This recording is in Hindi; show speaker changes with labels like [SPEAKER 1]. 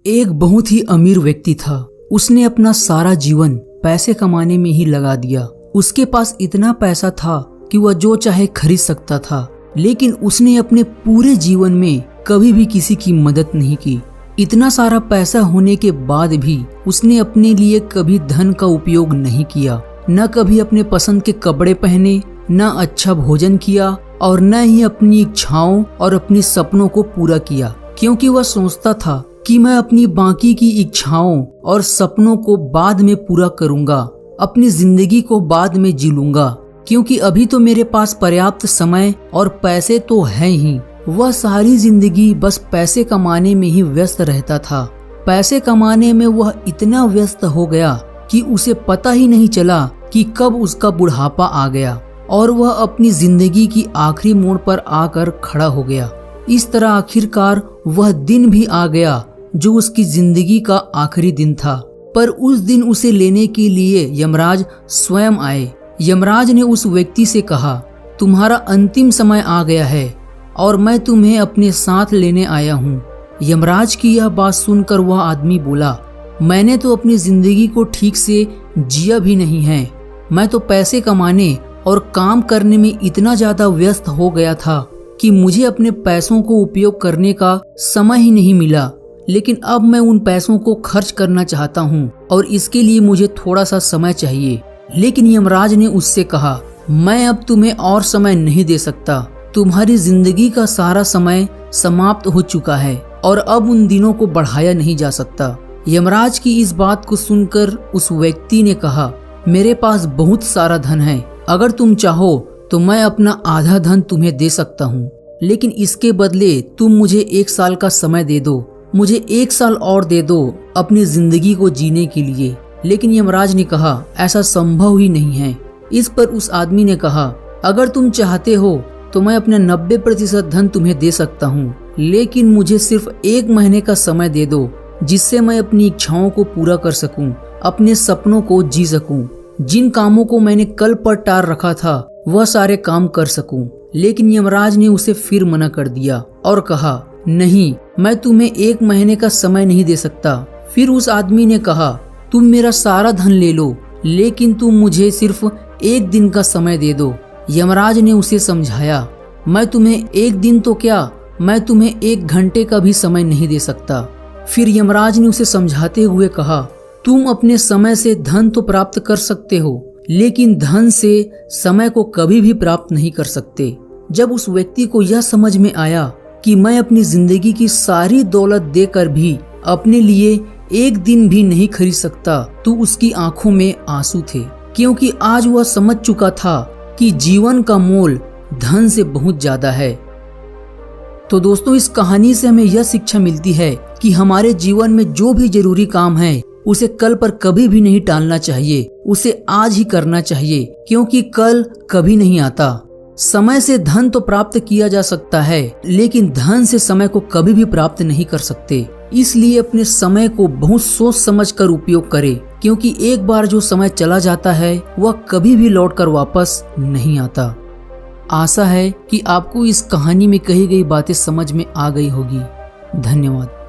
[SPEAKER 1] एक बहुत ही अमीर व्यक्ति था। उसने अपना सारा जीवन पैसे कमाने में ही लगा दिया। उसके पास इतना पैसा था कि वह जो चाहे खरीद सकता था, लेकिन उसने अपने पूरे जीवन में कभी भी किसी की मदद नहीं की। इतना सारा पैसा होने के बाद भी उसने अपने लिए कभी धन का उपयोग नहीं किया, न कभी अपने पसंद के कपड़े पहने, न अच्छा भोजन किया और न ही अपनी इच्छाओं और अपने सपनों को पूरा किया, क्योंकि वह सोचता था कि मैं अपनी बाकी की इच्छाओं और सपनों को बाद में पूरा करूंगा, अपनी जिंदगी को बाद में जी लूंगा, क्योंकि अभी तो मेरे पास पर्याप्त समय और पैसे तो हैं ही। वह सारी जिंदगी बस पैसे कमाने में ही व्यस्त रहता था। पैसे कमाने में वह इतना व्यस्त हो गया कि उसे पता ही नहीं चला कि कब उसका बुढ़ापा आ गया और वह अपनी जिंदगी की आखिरी मोड़ पर आकर खड़ा हो गया। इस तरह आखिरकार वह दिन भी आ गया जो उसकी जिंदगी का आखिरी दिन था। पर उस दिन उसे लेने के लिए यमराज स्वयं आए। यमराज ने उस व्यक्ति से कहा, तुम्हारा अंतिम समय आ गया है और मैं तुम्हें अपने साथ लेने आया हूँ। यमराज की यह बात सुनकर वह आदमी बोला, मैंने तो अपनी जिंदगी को ठीक से जिया भी नहीं है। मैं तो पैसे कमाने और काम करने में इतना ज्यादा व्यस्त हो गया था कि मुझे अपने पैसों को उपयोग करने का समय ही नहीं मिला। लेकिन अब मैं उन पैसों को खर्च करना चाहता हूँ और इसके लिए मुझे थोड़ा सा समय चाहिए। लेकिन यमराज ने उससे कहा, मैं अब तुम्हें और समय नहीं दे सकता। तुम्हारी जिंदगी का सारा समय समाप्त हो चुका है और अब उन दिनों को बढ़ाया नहीं जा सकता। यमराज की इस बात को सुनकर उस व्यक्ति ने कहा, मेरे पास बहुत सारा धन है, अगर तुम चाहो तो मैं अपना आधा धन तुम्हें दे सकता हूँ, लेकिन इसके बदले तुम मुझे 1 साल का समय दे दो। मुझे 1 साल और दे दो अपनी जिंदगी को जीने के लिए। लेकिन यमराज ने कहा, ऐसा संभव ही नहीं है। इस पर उस आदमी ने कहा, अगर तुम चाहते हो तो मैं अपना 90% धन तुम्हें दे सकता हूँ, लेकिन मुझे सिर्फ 1 महीने का समय दे दो, जिससे मैं अपनी इच्छाओं को पूरा कर सकूं, अपने सपनों को जी सकूं, जिन कामों को मैंने कल पर टाल रखा था वह सारे काम कर सकूं। लेकिन यमराज ने उसे फिर मना कर दिया और कहा, नहीं, मैं तुम्हें 1 महीने का समय नहीं दे सकता। फिर उस आदमी ने कहा, तुम मेरा सारा धन ले लो, लेकिन तुम मुझे सिर्फ 1 दिन का समय दे दो। यमराज ने उसे समझाया, मैं तुम्हें 1 दिन तो क्या, मैं तुम्हें 1 घंटे का भी समय नहीं दे सकता। फिर यमराज ने उसे समझाते हुए कहा, तुम अपने समय से धन तो प्राप्त कर सकते हो, लेकिन धन से समय को कभी भी प्राप्त नहीं कर सकते। जब उस व्यक्ति को यह समझ में आया कि मैं अपनी जिंदगी की सारी दौलत देकर भी अपने लिए 1 दिन भी नहीं खरीद सकता, तो उसकी आंखों में आंसू थे, क्योंकि आज वह समझ चुका था कि जीवन का मोल धन से बहुत ज्यादा है। तो दोस्तों, इस कहानी से हमें यह शिक्षा मिलती है कि हमारे जीवन में जो भी जरूरी काम है उसे कल पर कभी भी नहीं टालना चाहिए, उसे आज ही करना चाहिए, क्योंकि कल कभी नहीं आता। समय से धन तो प्राप्त किया जा सकता है, लेकिन धन से समय को कभी भी प्राप्त नहीं कर सकते। इसलिए अपने समय को बहुत सोच समझ कर उपयोग करें, क्योंकि एक बार जो समय चला जाता है वह कभी भी लौटकर वापस नहीं आता। आशा है कि आपको इस कहानी में कही गई बातें समझ में आ गई होगी। धन्यवाद।